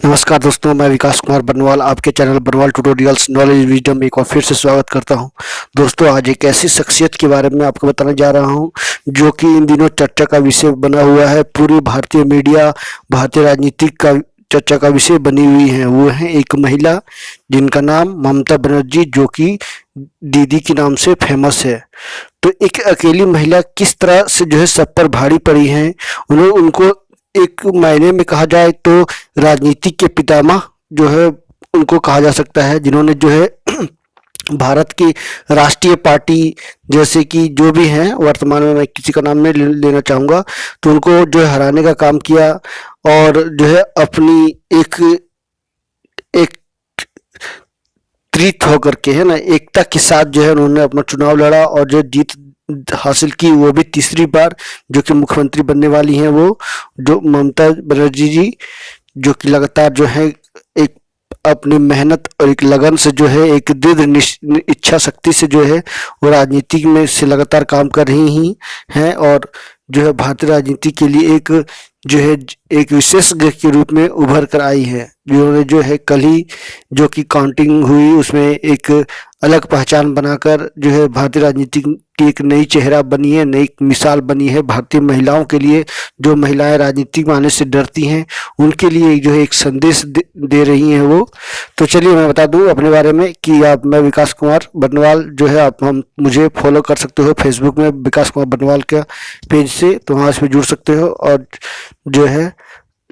नमस्कार दोस्तों, मैं विकास कुमार बर्नवाल आपके channel Barnwal tutorials knowledge wisdom में एक बार फिर से स्वागत करता हूं। दोस्तों, आज एक ऐसी शख्सियत के बारे में आपको बताने जा रहा हूं जो कि इन दिनों चर्चा का विषय बना हुआ है। पूरी भारतीय मीडिया, भारतीय राजनीतिक का चर्चा का विषय बनी हुई है। वो है एक महिला जिनका नाम ममता बनर्जी, जो कि दीदी के नाम से फेमस है। तो एक अकेली महिला किस तरह से जो है सब पर भारी पड़ी है। उनको एक मायने में कहा जाए तो राजनीति के पितामह जो है उनको कहा जा सकता है, जिन्होंने जो है भारत की राष्ट्रीय पार्टी जैसे कि जो भी हैं, वर्तमान में मैं किसी का नाम नहीं लेना चाहूँगा, तो उनको जो है हराने का काम किया और जो है अपनी एक एक त्रित होकर के, है ना, एकता के साथ जो है उन्होंने अपना चुनाव लड़ा और जो जीत हासिल की, वो भी तीसरी बार जो कि मुख्यमंत्री बनने वाली हैं, वो जो ममता बनर्जी जी, जो कि लगातार जो है एक अपनी मेहनत और एक लगन से जो है एक दृढ़ इच्छा शक्ति से जो है वो राजनीति में से लगातार काम कर रही ही हैं और जो है भारतीय राजनीति के लिए एक जो है एक विशेषज्ञ के रूप में उभर कर आई है। जिन्होंने जो है कल ही जो कि काउंटिंग हुई, उसमें एक अलग पहचान बनाकर जो है भारतीय राजनीति की एक नई चेहरा बनी है, नई मिसाल बनी है भारतीय महिलाओं के लिए। जो महिलाएं राजनीति में आने से डरती हैं, उनके लिए जो है एक संदेश दे रही हैं वो। तो चलिए मैं बता दूं अपने बारे में कि मैं विकास कुमार बर्नवाल जो है, आप मुझे फॉलो कर सकते हो फेसबुक में विकास कुमार बर्नवाल का पेज से, तो वहाँ से जुड़ सकते हो। और जो है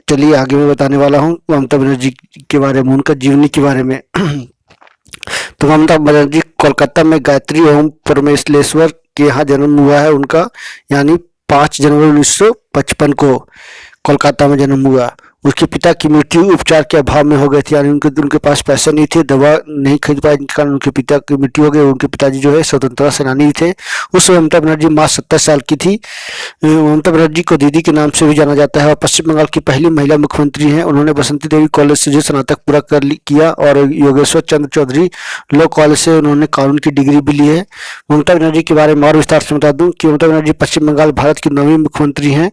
चलिए आगे मैं बताने वाला हूँ ममता बनर्जी के बारे में, उनका जीवनी के बारे में। तो ममता बनर्जी कोलकाता में गायत्री ओम परमेश्वरेश्वर के यहाँ जन्म हुआ है उनका, यानी 5 जनवरी 1955 को कोलकाता में जन्म हुआ। उसके पिता की मृत्यु उपचार के अभाव में हो गई थी, यानी उनके पास पैसे नहीं थे, दवा नहीं खरीद पाए, जिस कारण उनके पिता की मृत्यु हो गई। उनके पिताजी जो है स्वतंत्रता सेनानी थे। उस समय ममता बनर्जी मात्र 27 साल की थी। ममता बनर्जी को दीदी के नाम से भी जाना जाता है और पश्चिम बंगाल की पहली महिला मुख्यमंत्री हैं। उन्होंने बसंती देवी कॉलेज से जो स्नातक पूरा किया और योगेश्वर चंद्र चौधरी लॉ कॉलेज से उन्होंने कानून की डिग्री भी ली है। ममता बनर्जी के बारे में और विस्तार से बता दूं कि ममता बनर्जी पश्चिम बंगाल भारत की 9वीं मुख्यमंत्री हैं।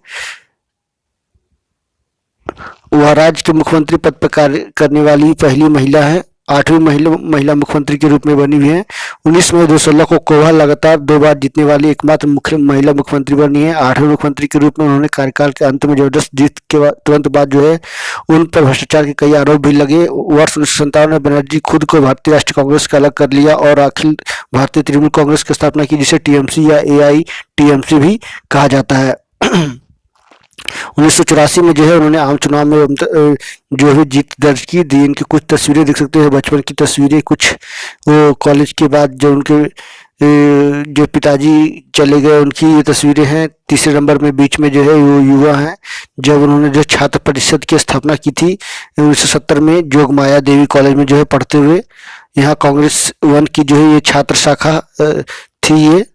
वह राज्य के मुख्यमंत्री पद पर कार्य करने वाली पहली महिला है। 8वीं महिला मुख्यमंत्री के रूप में बनी हुई है। 19 मई 2016 को कोवा लगातार 2 बार जीतने वाली एकमात्र महिला मुख्यमंत्री बनी है। 8वें मुख्यमंत्री के रूप में उन्होंने कार्यकाल के अंत में जबरदस्त जीत के तुरंत बाद जो है उन पर भ्रष्टाचार के कई आरोप भी लगे। वर्ष 1957 में बनर्जी खुद को भारतीय राष्ट्रीय कांग्रेस का अलग कर लिया और अखिल भारतीय तृणमूल कांग्रेस की स्थापना की, जिसे टीएमसी या AITMC भी कहा जाता है। 1984 में जो है उन्होंने आम चुनाव में जो है जीत दर्ज की। इनकी कुछ तस्वीरें देख सकते हैं, बचपन की तस्वीरें, कुछ वो कॉलेज के बाद जो उनके जो पिताजी चले गए उनकी ये तस्वीरें हैं। तीसरे नंबर में बीच में जो है वो युवा हैं जब उन्होंने जो छात्र परिषद की स्थापना की थी 1970 में जोगमाया देवी कॉलेज में जो है पढ़ते हुए। यहाँ कांग्रेस 1 की जो है ये छात्र शाखा थी। ये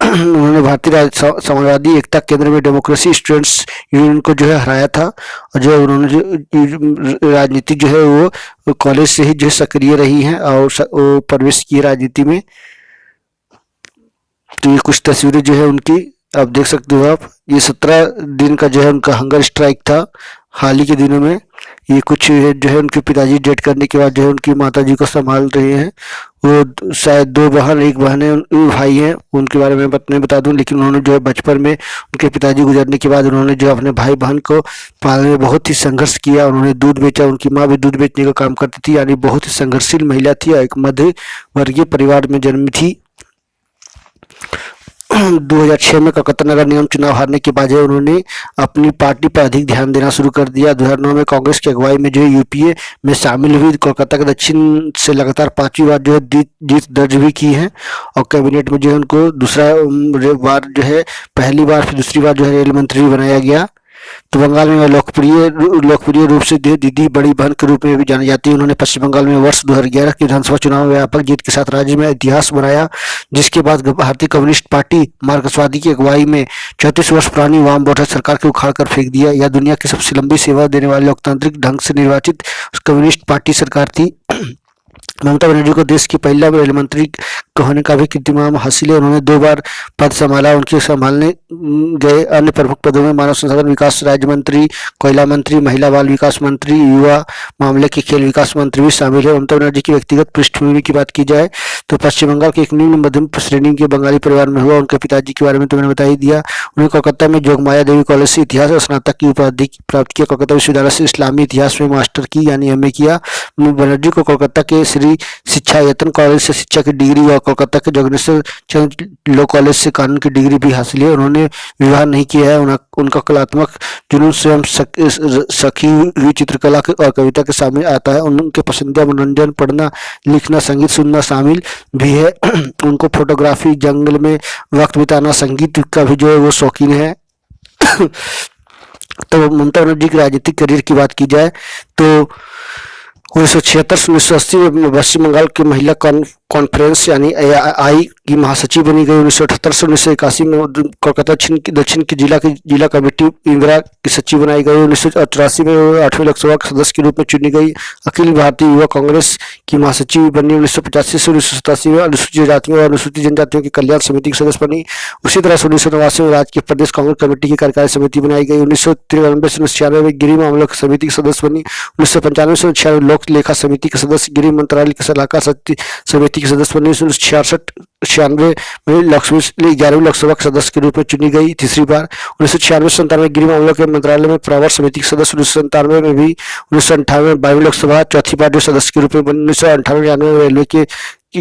उन्होंने भारतीय समाजवादी एकता केंद्र में डेमोक्रेसी स्टूडेंट्स यूनियन को जो है हराया था और जो उन्होंने जो राजनीति जो है वो कॉलेज से ही जो है सक्रिय रही हैं और वो प्रवेश किए राजनीति में। तो ये कुछ तस्वीरें जो है उनकी आप देख सकते हो आप। ये 17 दिन का जो है उनका हंगर स्ट्राइक था हाल ही के दिनों में। ये कुछ जो है उनके पिताजी डेथ करने के बाद जो है उनकी माताजी को संभाल रहे हैं। वो शायद 2 बहन, 1 बहन है, भाई हैं, उनके बारे में नहीं बता दूं। लेकिन उन्होंने जो है बचपन में उनके पिताजी गुजरने के बाद उन्होंने जो अपने भाई बहन को पालने में बहुत ही संघर्ष किया। उन्होंने दूध बेचा, उनकी माँ भी दूध बेचने का काम करती थी, यानी बहुत ही संघर्षशील महिला थी और एक मध्य वर्गीय परिवार में जन्मी थी। 2006 में कलकत्ता नगर निगम चुनाव हारने के बाद उन्होंने अपनी पार्टी पर अधिक ध्यान देना शुरू कर दिया। 2009 में कांग्रेस की अगुवाई में जो है यूपीए में शामिल हुई। कोलकाता के दक्षिण से लगातार 5वीं बार जो है जीत दर्ज भी की है और कैबिनेट में जो है उनको दूसरा बार जो है, पहली बार फिर दूसरी बार जो है रेल मंत्री बनाया गया। तो बंगाल में लोकप्रिय रूप से दीदी बड़ी बहन के रूप में भी जानी जाती है। उन्होंने पश्चिम बंगाल में वर्ष 2011 के विधानसभा चुनाव में व्यापक जीत के साथ राज्य में इतिहास बनाया, जिसके बाद भारतीय कम्युनिस्ट पार्टी मार्क्सवादी की अगुवाई में 34 वर्ष पुरानी वाम मोर्चा सरकार को उखाड़ कर फेंक दिया। यह दुनिया की सबसे लंबी सेवा देने वाली लोकतांत्रिक ढंग से निर्वाचित कम्युनिस्ट पार्टी सरकार थी। ममता बनर्जी को देश की पहला रेल मंत्री होने का भी कीर्तिमान हासिल है। उन्होंने 2 बार पद संभाला। उनके संभालने गए अन्य प्रमुख पदों में मानव संसाधन विकास राज्य मंत्री, कोयला मंत्री, महिला बाल विकास मंत्री, युवा मामले के खेल विकास मंत्री भी शामिल है। ममता बनर्जी की व्यक्तिगत पृष्ठभूमि की बात की जाए तो पश्चिम बंगाल के एक निम्न मध्यम श्रेणी के बंगाली परिवार में हुआ। उनके पिताजी के बारे में तो मैंने बता ही दिया। उन्होंने कोलकाता में जोगमाया देवी कॉलेज से इतिहास और स्नातक की उपाधि प्राप्त किया। कोलकाता विश्वविद्यालय से इस्लामी इतिहास में मास्टर की यानी एमए किया। बनर्जी को कोलकाता के श्री शिक्षा यतन कॉलेज से शिक्षा की डिग्री और कोलकाता के जगदीश्वर चंद्र लॉ कॉलेज से कानून की डिग्री भी हासिल है। उन्होंने विवाह नहीं किया है। उनका कलात्मक जुनून स्वयं सखी हुई चित्रकला और कविता के सामने आता है। उनके पसंदीदा मनोरंजन पढ़ना, लिखना, संगीत सुनना शामिल भी है। उनको फोटोग्राफी, जंगल में वक्त बिताना, संगीत का भी जो है वो शौकीन है। तो ममता बनर्जी के राजनीतिक करियर की बात की जाए तो 1976 से 1980 में पश्चिम बंगाल की महिला कॉन्फ्रेंस यानी आई की महासचिव बनी गई। 1978 से 1981 में कोलकाता दक्षिण की जिला कमेटी इंदिरा की सचिव बनाई गई। 1984 में 8वें लोकसभा सदस्य के रूप में चुनी गई। अखिल भारतीय युवा कांग्रेस की महासचिव बनी। 1985 से 1987 में अनुसूचित जातियों और अनुसूचित जनजातियों की कल्याण समिति की सदस्य बनी। उसी तरह से 1989 में राज्य की प्रदेश कांग्रेस कमेटी की कार्यकारी समिति बनाई गई। 1993 से 1996 में गृह मामलों की समिति की सदस्य बनी। 1995 से 1996 लोक लेखा समिति के सदस्य, गृह मंत्रालय के सलाहकार समिति के सदस्य बनी। 1966-96 में 11वीं लोकसभा के सदस्य के रूप में चुनी गई तीसरी बार। 1996 से 97 गृह मामलों के मंत्रालय में प्रवर समिति के सदस्य। 1997 में भी 1998 में 22वीं लोकसभा चौथी बार जो सदस्य के रूप में बनी। 1998 में रेलवे के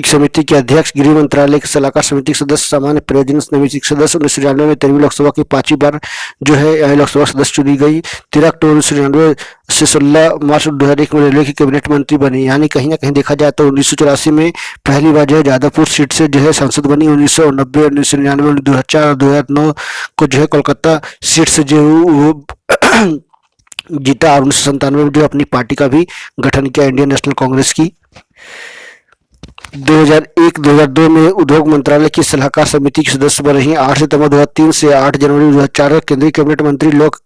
समिति के अध्यक्ष, गृह मंत्रालय के सलाहकार समिति के सदस्य, सामान्य प्रयोजन समिति के सदस्य। 1999 में 13वीं लोकसभा की 5वीं बार जो है लोकसभा सदस्य चुनी गई। 13 अक्टूबर 1999 से 16 मार्च 2001 में रेलवे की कैबिनेट मंत्री बनी। यानी कहीं ना कहीं देखा जाए तो 1984 में पहली बार जो है जादवपुर सीट से जो है सांसद बनी। 1990, 1999, 2004 और 2009 को जो है कोलकाता सीट से जो वो जीता। और 1997 में जो अपनी पार्टी का भी गठन किया, इंडियन नेशनल कांग्रेस की। 2001-2002 में उद्योग मंत्रालय की सलाहकार समिति की सदस्य बन रही। 8 सितंबर 2003 से 8 जनवरी 2004 केंद्रीय कैबिनेट मंत्री लोक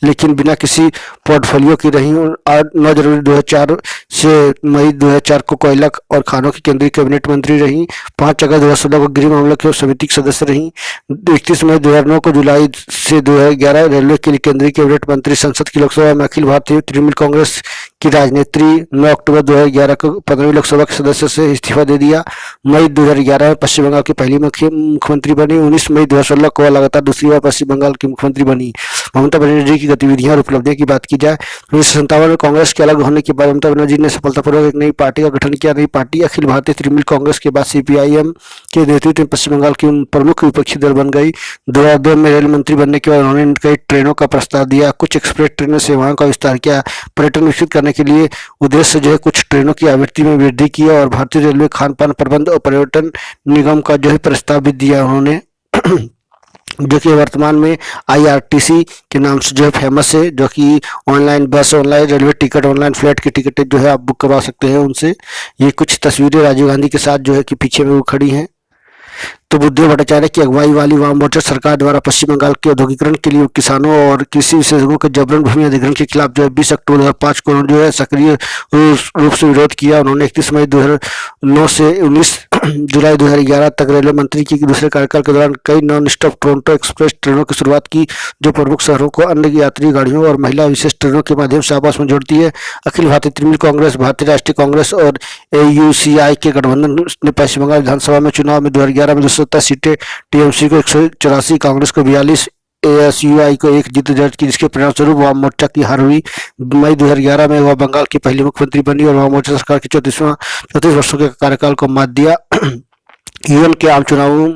लेकिन बिना किसी पोर्टफोलियो की रही। 9 जनवरी 2004 से मई 2004 को कोयला और खानों की केंद्रीय कैबिनेट मंत्री रही। 5 अगस्त 2016 को गृह मामलों की समिति के सदस्य रही। 31 मई 2009 को जुलाई से 2011 रेलवे के लिए केंद्रीय कैबिनेट मंत्री। संसद की लोकसभा में अखिल भारतीय तृणमूल कांग्रेस की राजनेत्री। 9 अक्टूबर 2011 को 15वीं लोकसभा के सदस्य से इस्तीफा दे दिया। मई 2011 में पश्चिम बंगाल की पहली मुख्यमंत्री बनी। 19 मई 2016 को लगातार दूसरी बार पश्चिम बंगाल की मुख्यमंत्री बनी। ममता बनर्जी की गतिविधियां और उपलब्धियों की बात की जाए 1957 में कांग्रेस के अलग होने के बाद ममता बनर्जी ने सफलतापूर्वक एक नई पार्टी का गठन किया। नई पार्टी अखिल भारतीय तृणमूल कांग्रेस के बाद सीपीआईएम के नेतृत्व में पश्चिम बंगाल की प्रमुख विपक्षी दल बन गई। 2002 में रेल मंत्री बनने के बाद उन्होंने कई ट्रेनों का प्रस्ताव दिया। कुछ एक्सप्रेस ट्रेन सेवाओं का विस्तार किया। पर्यटन विकसित करने के लिए उद्देश्य से जो है कुछ ट्रेनों की आवृत्ति में वृद्धि किया और भारतीय रेलवे खान पान प्रबंध और पर्यटन निगम का जो है प्रस्ताव भी दिया उन्होंने जो कि वर्तमान में आईआरटीसी के नाम से जो है फेमस है, जो कि ऑनलाइन बस, online railway ticket, online flight की टिकटें जो है आप बुक करवा सकते हैं उनसे। ये कुछ तस्वीरें राजीव गांधी के साथ जो है कि पीछे में वो खड़ी हैं। तो बुद्धदेव भट्टाचार्य की अगुवाई वाली वाम मोर्चा सरकार द्वारा पश्चिम बंगाल के औद्योगिकरण के लिए किसानों और कृषि विशेषज्ञों के जबरन भूमि अधिग्रहण के खिलाफ जो है 20 अक्टूबर 2005 को जो है सक्रिय रूप से विरोध किया। उन्होंने 31 मई 2009 से 19 जुलाई 2011 तक रेलवे मंत्री की दूसरे कार्यकाल के दौरान कई नॉन स्टॉप टोरंटो एक्सप्रेस ट्रेनों की शुरुआत की, जो प्रमुख शहरों को अन्य यात्री गाड़ियों और महिला विशेष ट्रेनों के माध्यम से आपस में जोड़ती है। अखिल भारतीय तृणमूल कांग्रेस, भारतीय राष्ट्रीय कांग्रेस और एयूसीआई के गठबंधन ने पश्चिम बंगाल विधानसभा में चुनाव में 2011 में 270 सीटें, टीएमसी को 184, कांग्रेस को 42, एएसयूआई को 1 जीत दर्ज की, जिसके परिणाम स्वरूप वाम मोर्चा की हार हुई। मई 2011 में वह बंगाल की पहली मुख्यमंत्री बनी और वाम मोर्चा सरकार के 34 वर्षों के कार्यकाल को मात दिया। यूएन के आम चुनावों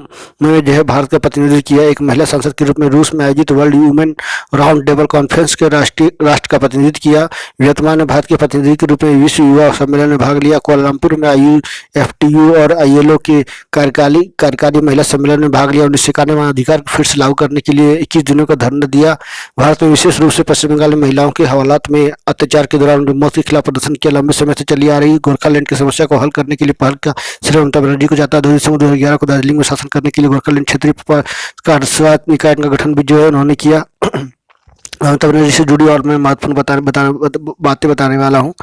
में जो है भारत का प्रतिनिधित्व किया। एक महिला सांसद के रूप में रूस में आयोजित world women round table conference के राष्ट्र का प्रतिनिधित्व किया। वियतनाम ने भारत के प्रतिनिधि के रूप में विश्व युवा सम्मेलन में भाग लिया। कुआलालंपुर में आईयूएफटीयू और आईएलओ के कार्यकारी महिला सम्मेलन में भाग लिया। 1991 में अधिकार फिर से लागू करने के लिए 21 दिनों का धरना दिया। भारत में विशेष रूप से पश्चिम बंगाल में महिलाओं के हवालात में अत्याचार के दौरान मौत के खिलाफ प्रदर्शन किया। लंबे समय से चली आ रही गोरखालैंड की समस्या को हल करने के लिए पहल का श्रेय ममता बनर्जी को जाता है। 2011 को दार्जिलिंग में शासन करने के लिए गोरखालैंड क्षेत्रीय निकाय का गठन भी जो है उन्होंने किया। ममता बनर्जी से जुड़ी और मैं महत्वपूर्ण बातें बताने वाला हूँ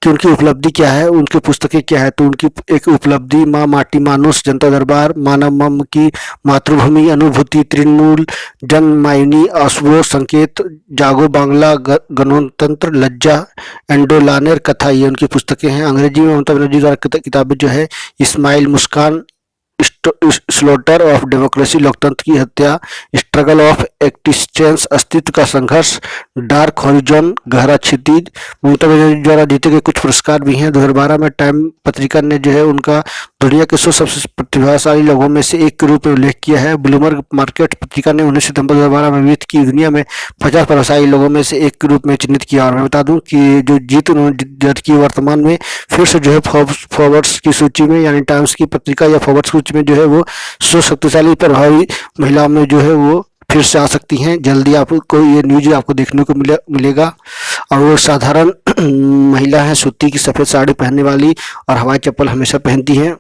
कि उनकी उपलब्धि क्या है, उनकी पुस्तकें क्या है। तो उनकी एक उपलब्धि माँ माटी मानुष, जनता दरबार, मानव मम की मातृभूमि, अनुभूति, तृणमूल, जनमाइनी, अश्वो, संकेत, जागो बांग्ला, गणतंत्र, लज्जा, एंडोलानेर, कथा, ये उनकी पुस्तकें हैं। अंग्रेजी में ममता बनर्जी द्वारा किताबें जो है इस्माइल, मुस्कान, स्लोटर ऑफ डेमोक्रेसी, लोकतंत्र की हत्या, स्ट्रगल ऑफ एक्सिस्टेंस, अस्तित्व का संघर्ष, डार्क हॉरिजॉन, गहरा क्षितिज। ममता बनर्जी द्वारा जीते गए कुछ पुरस्कार भी हैं। 2012 में टाइम पत्रिका ने जो है उनका दुनिया के 100 सबसे प्रतिभाशाली लोगों में से एक के रूप में उल्लेख किया है। ब्लूमबर्ग मार्केट पत्रिका ने 19 सितंबर 2012 में वित्त की दुनिया में 50 प्रतिभाशाली लोगों में से एक के रूप में चिन्हित किया। और मैं बता दूं कि जो जीत उन्होंने दर्ज की वर्तमान में फिर से जो है फोर्ब्स की सूची में, यानी टाइम्स की पत्रिका या फोर्ब्स की सूची में जो है वो 100 शक्तिशाली प्रभावी महिलाओं में जो है वो फिर से आ सकती हैं। जल्दी आपको ये न्यूज आपको देखने को मिलेगा। और वो साधारण महिला है, सूती की सफ़ेद साड़ी पहनने वाली और हवाई चप्पल हमेशा पहनती हैं।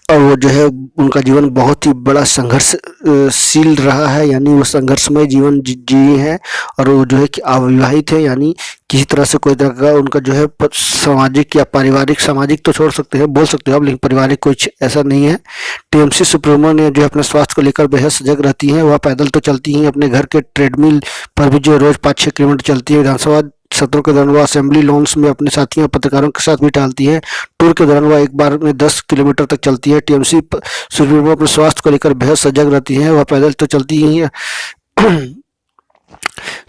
और वो जो है उनका जीवन बहुत ही बड़ा संघर्षशील रहा है, यानी वो संघर्षमय जीवन जी है। और वो जो है कि अविवाहित है, यानी किसी तरह से कोई तरह का उनका जो है सामाजिक या पारिवारिक, सामाजिक तो छोड़ सकते हैं, बोल सकते हो आप, लेकिन पारिवारिक कुछ ऐसा नहीं है। टीएमसी सुप्रीमो ने जो अपने स्वास्थ्य को लेकर बेहद सजग रहती हैं। वह पैदल तो चलती हैं, अपने घर के ट्रेडमिल पर भी जो रोज 5-6 किलोमीटर चलती है। विधानसभा सत्रों के दौरान वह असेंबली लॉन्स में अपने साथियों और पत्रकारों के साथ भी टहलती है। टूर के दौरान वह एक बार में 10 किलोमीटर तक चलती है। टीएमसी सुप्रीमो अपने स्वास्थ्य को लेकर बेहद सजग रहती हैं। वह पैदल तो चलती ही है।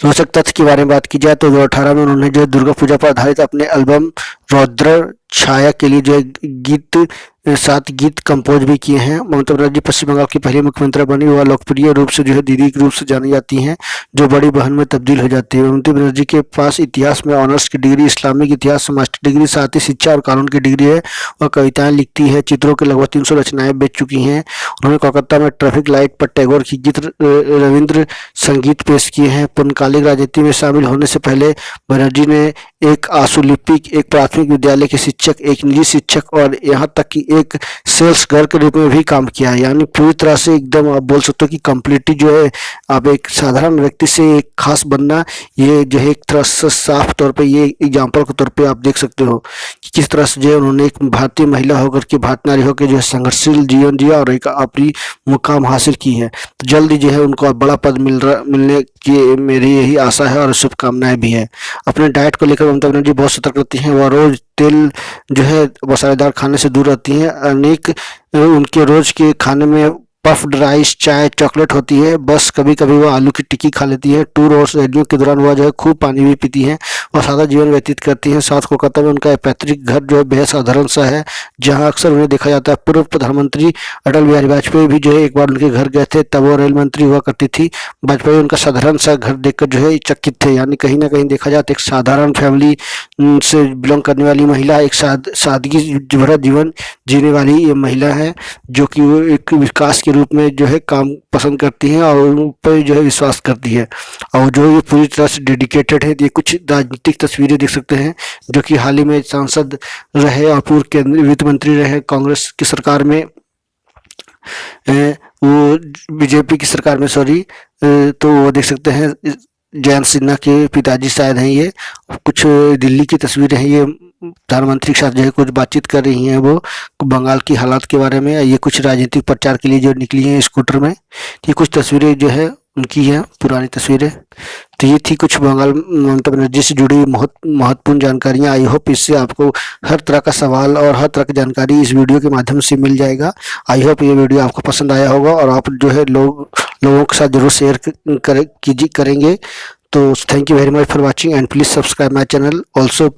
रोचक तथ्य के बारे में बात की जाए तो 2018 में उन्होंने जो दुर्गा पूजा पर आधारित अपने एल्बम रौद्र छाया के लिए जो है 7 गीत कंपोज भी किए हैं। ममता बनर्जी पश्चिम बंगाल की पहली मुख्यमंत्री बनी। वह लोकप्रिय रूप से जो है दीदी के रूप से जानी जाती हैं, जो बड़ी बहन में तब्दील हो जाती है। ममता बनर्जी के पास इतिहास में ऑनर्स की डिग्री, इस्लामिक इतिहास से मास्टर डिग्री, साथ ही शिक्षा और कानून की डिग्री है। वह कविताएं लिखती है, चित्रों के लगभग 300 रचनाएं बेच चुकी हैं। उन्होंने कोलकाता में ट्रैफिक लाइट पर टैगोर की गीत रविंद्र संगीत पेश किए हैं। पूर्णकालिक राजनीति में शामिल होने से पहले बनर्जी ने एक आशुलिपिक, एक प्राथमिक विद्यालय के शिक्षक, एक निजी शिक्षक और यहाँ तक कि एक सेल्स गर्ल के रूप में भी काम किया है। यानी पूरी तरह से एकदम आप बोल सकते हो कि कंप्लीटली जो है आप एक साधारण व्यक्ति से एक खास बनना, ये जो है एक तरह से साफ तौर पे ये एग्जाम्पल के तौर पे आप देख सकते हो कि किस तरह से जो है उन्होंने एक भारतीय महिला होकर के, भारतीय नारी होकर जो है संघर्षशील जीवन जिया और एक अपनी मुकाम हासिल की है। तो जल्दी जो है उनको बड़ा पद मिलने की मेरी यही आशा है और शुभकामनाएं भी है। अपने डाइट को लेकर ममता बनर्जी बहुत सतर्क रहती हैं। वह रोज तेल जो है मसालेदार खाने से दूर रहती हैं। अनेक उनके रोज के खाने में पफ्ड राइस, चाय, चॉकलेट होती है। बस कभी कभी वह आलू की टिक्की खा लेती है। टूर और सहेलियों के दौरान वह जो है खूब पानी भी पीती हैं। वह सादा जीवन व्यतीत करती हैं। साउथ कोलकाता में उनका पैतृक घर जो है बेहद साधारण सा है, जहां अक्सर उन्हें देखा जाता है। पूर्व प्रधानमंत्री अटल बिहारी वाजपेयी भी जो है एक बार उनके घर गए थे, तब वो रेल मंत्री हुआ करती थी। वाजपेयी उनका साधारण सा घर देखकर जो है चकित थे। यानी कहीं ना कहीं देखा जाए तो एक साधारण फैमिली से बिलोंग करने वाली महिला, एक सादगी भरा जीवन जीने वाली ये महिला है, जो कि वो एक विकास के रूप में जो है काम पसंद करती हैं और उन पर जो है विश्वास करती है। और जो ये पूरी तरह से डेडिकेटेड है। ये कुछ राजनीतिक तस्वीरें देख सकते हैं, जो कि हाल ही में सांसद रहे और पूर्व केंद्रीय वित्त मंत्री रहे कांग्रेस की सरकार में, वो बीजेपी की सरकार में, सॉरी। तो वो देख सकते हैं जयंत सिन्हा के पिताजी शायद हैं ये। कुछ दिल्ली की तस्वीरें हैं, ये प्रधानमंत्री के साथ जो है कुछ बातचीत कर रही हैं वो बंगाल की हालात के बारे में। ये कुछ राजनीतिक प्रचार के लिए जो निकली हैं स्कूटर में। ये कुछ तस्वीरें जो है उनकी हैं, पुरानी तस्वीरें। तो ये थी कुछ बंगाल ममता बनर्जी से जुड़ी महत्वपूर्ण जानकारियाँ। आई होप इससे आपको हर तरह का सवाल और हर तरह की जानकारी इस वीडियो के माध्यम से मिल जाएगा। आई होप ये वीडियो आपको पसंद आया होगा और आप जो है लोगों के साथ जरूर शेयर करेंगे। तो thank you very much for watching and please subscribe my channel. Also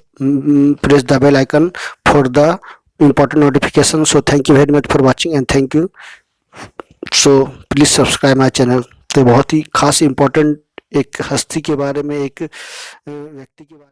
press the bell icon for the important notification. So thank you very much for watching and thank you. So please subscribe my channel. तो बहुत ही खास important एक हस्ती के बारे में, एक व्यक्ति के बारे में